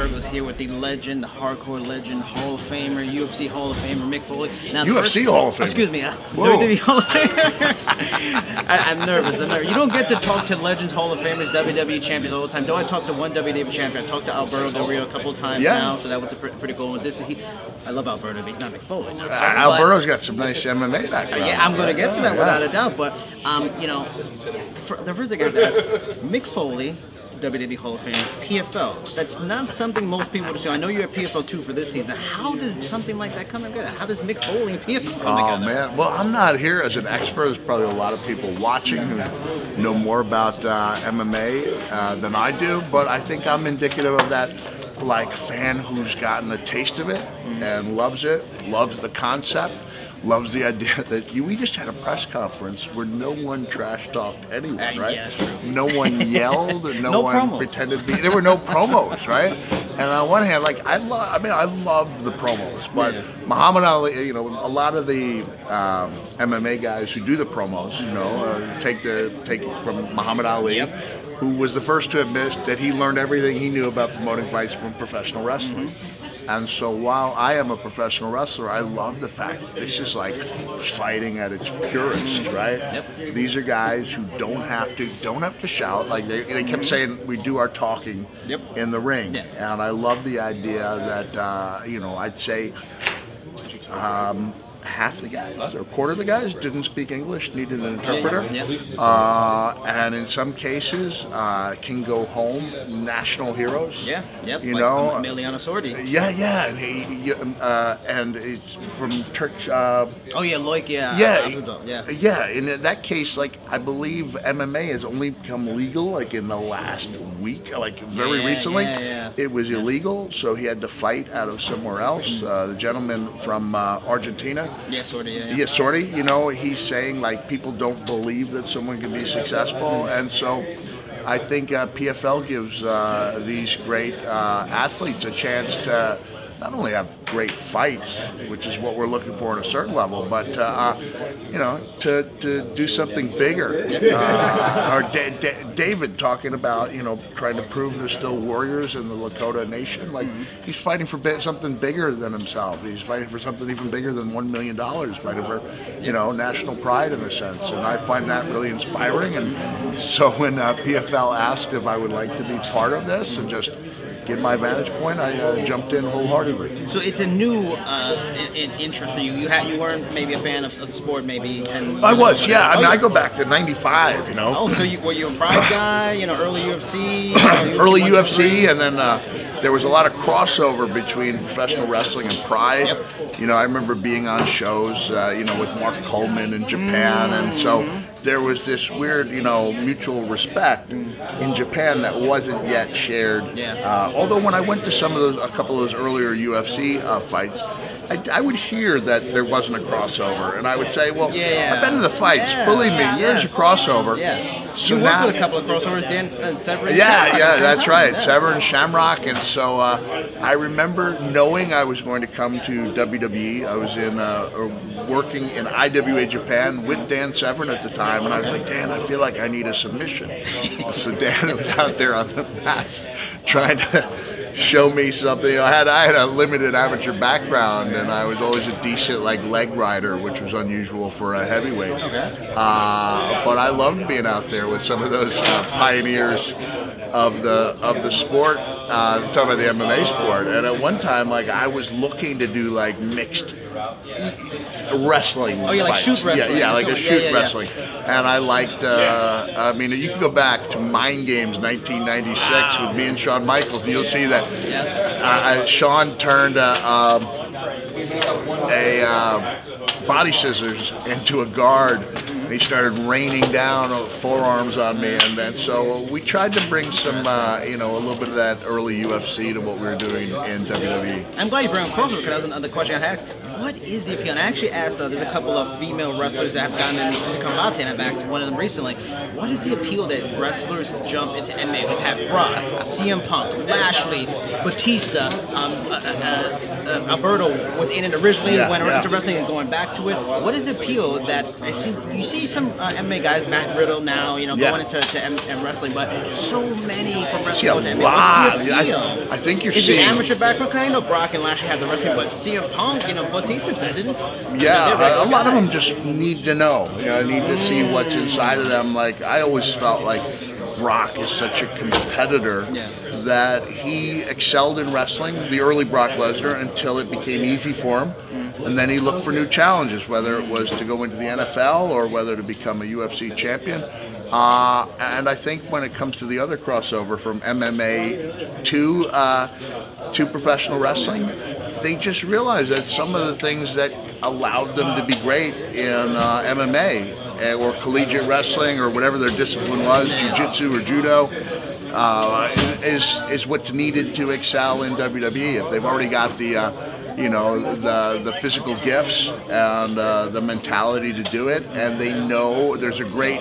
Burgos here with the legend, the hardcore legend, Hall of Famer, UFC Hall of Famer, Mick Foley. Now, UFC Hall of Famer? Excuse me, WWE Hall of Famer. I'm nervous, You don't get to talk to legends, Hall of Famers, WWE champions all the time. Though I talked to one WWE champion. I talked to Alberto Del Rio a couple of times now, so that was a pretty cool one. I love Alberto, but he's not Mick Foley. Alberto's got some nice MMA background. Yeah, I'm going to get to that without a doubt. But, you know, the first thing I have to ask is, Mick Foley, WWE Hall of Fame, PFL. That's not something most people would assume. I know you're at PFL 2 for this season. How does something like that come together? How does Mick Foley and PFL come together? Oh, man. Well, I'm not here as an expert. There's probably a lot of people watching who know more about MMA than I do, but I think I'm indicative of that fan who's gotten a taste of it and loves it, loves the concept, loves the idea that we just had a press conference where no one trash talked anyone, right? Yes. No one yelled, no one promos. pretended to be. There were no promos, right? And on one hand, I love the promos, but Muhammad Ali, a lot of the MMA guys who do the promos, take it from Muhammad Ali. Who was the first to admit that he learned everything he knew about promoting fights from professional wrestling. And so while I am a professional wrestler, I love the fact that this is like fighting at its purest, right? These are guys who don't have to shout. Like they kept saying, we do our talking in the ring. And I love the idea that, I'd say, half the guys, or a quarter of the guys, didn't speak English, needed an interpreter. And in some cases, can go home national heroes. Like Emiliano Sordi. And it's from Turkish. Loic, in that case, I believe MMA has only become legal in the last week, very recently. It was illegal, so he had to fight out of somewhere else. The gentleman from Argentina. Sordi, he's saying he's don't believe that someone can be successful, and so I think PFL gives these great athletes a chance to not only have great fights, which is what we're looking for at a certain level, but to do something bigger. David talking about trying to prove there's still warriors in the Lakota Nation. He's fighting for something bigger than himself. He's fighting for something even bigger than $1 million. Fighting for national pride in a sense, and I find that really inspiring. And so when PFL asked if I would like to be part of this and just give my vantage point, I jumped in wholeheartedly. So it's a new interest for you. You weren't maybe a fan of the sport maybe 10 I was, yeah. I go back to '95, Oh, so were you a Pride guy? Early UFC? Early UFC, and then there was a lot of crossover between professional wrestling and Pride. I remember being on shows, with Mark Coleman in Japan, and so there was this weird, mutual respect in Japan that wasn't yet shared. Although when I went to a couple of those earlier UFC fights, I would hear that there wasn't a crossover, and I would say, well, I've been to the fights, believe me, there's a crossover. So you worked with a couple of crossovers, Dan and Severin. That's right, Severin, Shamrock, and so I remember knowing I was going to come to WWE. I was working in IWA Japan with Dan Severin at the time, and I was like, Dan, I feel like I need a submission. So Dan was out there on the mats trying to show me something. I had a limited amateur background, and I was always a decent leg rider, which was unusual for a heavyweight. But I loved being out there with some of those pioneers of the sport. I'm talking about the MMA sport. And at one time, I was looking to do mixed wrestling. Like shoot wrestling. Shoot wrestling. And I liked. You can go back to Mind Games 1996 with me and Shawn Michaels, and you'll see that Shawn turned a body scissors into a guard. And he started raining down forearms on me, and so we tried to bring some, a little bit of that early UFC to what we were doing in WWE. I'm glad you brought up crossover, because that was another question I had asked. what is the appeal? And I actually asked, there's a couple of female wrestlers that have gotten into combate, and I've asked one of them recently, what is the appeal that wrestlers jump into MMA? We've had Brock, CM Punk, Lashley, Batista, Alberto was in it originally, went into wrestling and going back to it. What is the appeal that you see some MMA guys, Matt Riddle now, going into wrestling, but so many from wrestling go to MMA. What's the appeal? I think you're seeing... Is the amateur background? Because I know Brock and Lashley have the wrestling, but CM Punk, Batista doesn't. Yeah, a lot of them just need to know. Need to see what's inside of them. Like, I always felt like Brock is such a competitor that he excelled in wrestling, the early Brock Lesnar, until it became easy for him. And then he looked for new challenges, whether it was to go into the NFL or whether to become a UFC champion. And I think when it comes to the other crossover from MMA to professional wrestling, they just realized that some of the things that allowed them to be great in MMA or collegiate wrestling or whatever their discipline was, jiu-jitsu or judo, is what's needed to excel in WWE. If they've already got the physical gifts and the mentality to do it, and they know there's a great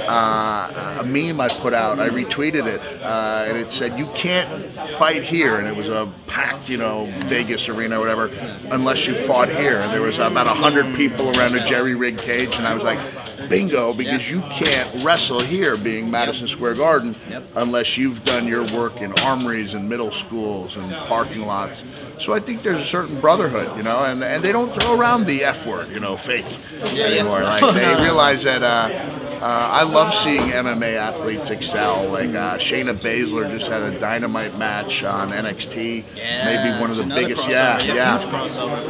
a meme I put out. I retweeted it, and it said, "You can't fight here," and it was a packed, Vegas arena or whatever, unless you fought here. And there was about 100 people around a jerry-rigged cage, and I was like, bingo, because you can't wrestle here, being Madison Square Garden, unless you've done your work in armories and middle schools and parking lots. So I think there's a certain brotherhood, and they don't throw around the F word, fake anymore. Like, they realize that I love seeing MMA athletes excel. Like Shayna Baszler just had a dynamite match on NXT, maybe one of the biggest. Huge crossover.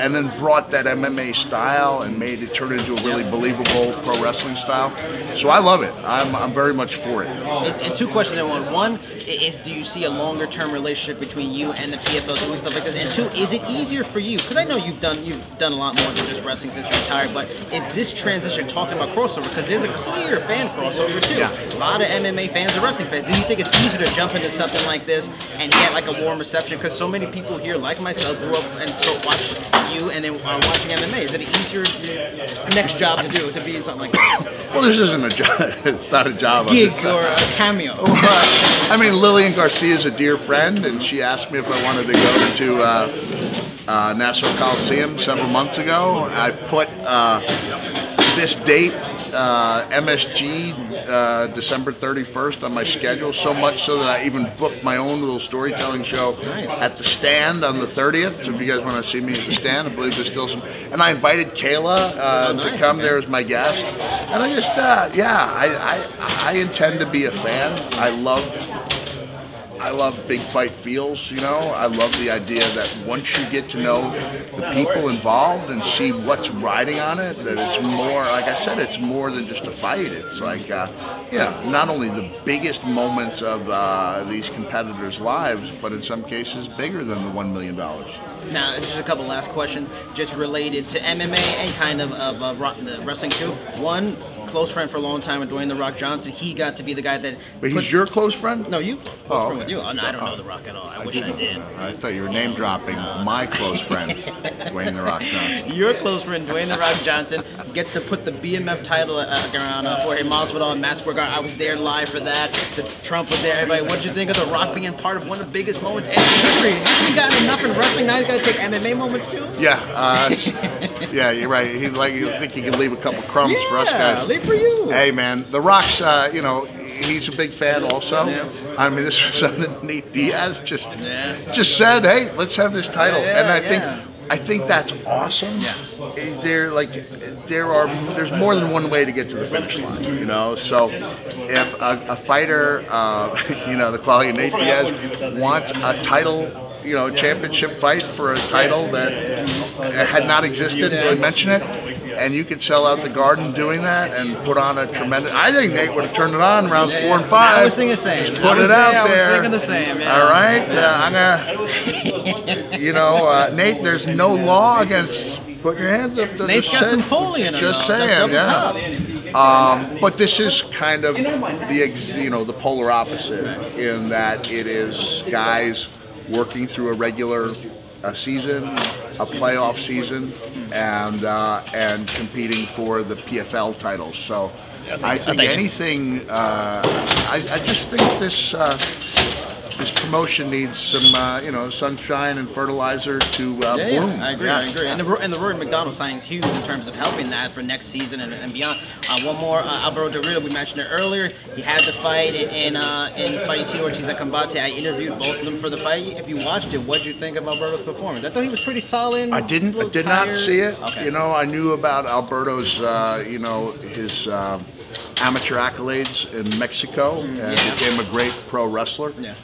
And then brought that MMA style and made it turn into a really believable pro wrestling style. So I love it. I'm very much for it. And two questions in one. One is, do you see a longer term relationship between you and the PFL doing stuff like this? And two, is it easier for you? Because I know you've done a lot more than just wrestling since you retired. But is this transition, talking about crossover, because there's a clear fan crossover too. A lot of MMA fans and wrestling fans. Do you think it's easier to jump into something like this and get like a warm reception? Because so many people here, like myself, grew up and so watch you and then are watching MMA. Is it an easier next job to do, to be in something like this? Well, this isn't a job. It's not a job. Gigs or a cameo. I mean, Lillian Garcia is a dear friend, and she asked me if I wanted to go to Nassau Coliseum several months ago. I put this date, MSG, December 31st, on my schedule, so much so that I even booked my own little storytelling show at the Stand on the 30th. So if you guys want to see me at the Stand, I believe there's still some. And I invited Kayla to come there as my guest. And I just, I intend to be a fan. I love big fight feels, I love the idea that once you get to know the people involved and see what's riding on it, that it's more, like I said, it's more than just a fight. It's like, not only the biggest moments of these competitors' lives, but in some cases bigger than the $1 million. Now, just a couple last questions, just related to MMA and kind of the wrestling too. One, close friend for a long time with Dwayne "The Rock" Johnson. He got to be the guy that... But he's your close friend? No, you. Close friend with you. I don't know The Rock at all. I wish I did. I thought you were name dropping my close friend, Dwayne "The Rock" Johnson. Your close friend, Dwayne "The Rock" Johnson, gets to put the BMF title around Jorge Masvidal and Madison Square Garden. I was there live for that. Trump was there. Everybody, what did you think of The Rock being part of one of the biggest moments in history? Hasn't he gotten enough in wrestling? Now he's got to take MMA moments too? Yeah. Yeah, you're right. You think he can leave a couple crumbs for us guys. Yeah, leave for you. Hey, man, The Rock's, he's a big fan also. I mean, this was something Nate Diaz just said, hey, let's have this title. And I think that's awesome. There's more than one way to get to the finish line, So if a fighter, the quality of Nate Diaz wants a title, championship fight for a title that had not existed, they mention it, and you could sell out the Garden doing that and put on a tremendous... I think Nate would have turned it on rounds 4 and 5. I was thinking the same. Just put it out there. I was thinking the same, All right? I'm gonna... Nate, there's no law against putting your hands up. Nate's got some Foley in it. Just saying, but this is kind of the polar opposite in that it is guys working through a regular a season, a playoff season, and competing for the PFL titles. So I think anything. I just think this promotion needs some, sunshine and fertilizer to bloom. I agree. And the Rory McDonald signing is huge in terms of helping that for next season and beyond. One more, Alberto Del Rio, we mentioned it earlier. He had the fight in fighting Tito Ortiz at Combate. I interviewed both of them for the fight. If you watched it, what did you think of Alberto's performance? I thought he was pretty solid. I did not see it. Okay. I knew about Alberto's, his amateur accolades in Mexico, and became a great pro wrestler. Yeah.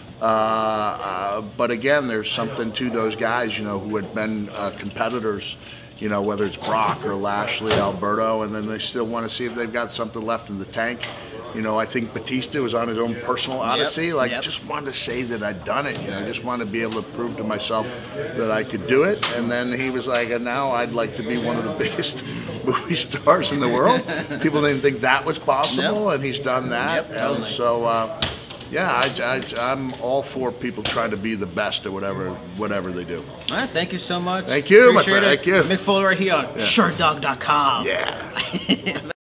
But again, there's something to those guys, who had been competitors, whether it's Brock or Lashley, Alberto, and then they still want to see if they've got something left in the tank. I think Batista was on his own personal odyssey, just wanted to say that I'd done it, just wanted to be able to prove to myself that I could do it. And then he was like, and now I'd like to be one of the biggest movie stars in the world. People didn't think that was possible, and he's done that. And so, yeah, I'm all for people trying to be the best at whatever they do. All right, thank you so much. Thank you, Appreciate my friend. it. Thank you. Mick Foley right here on Sherdog.com. Yeah.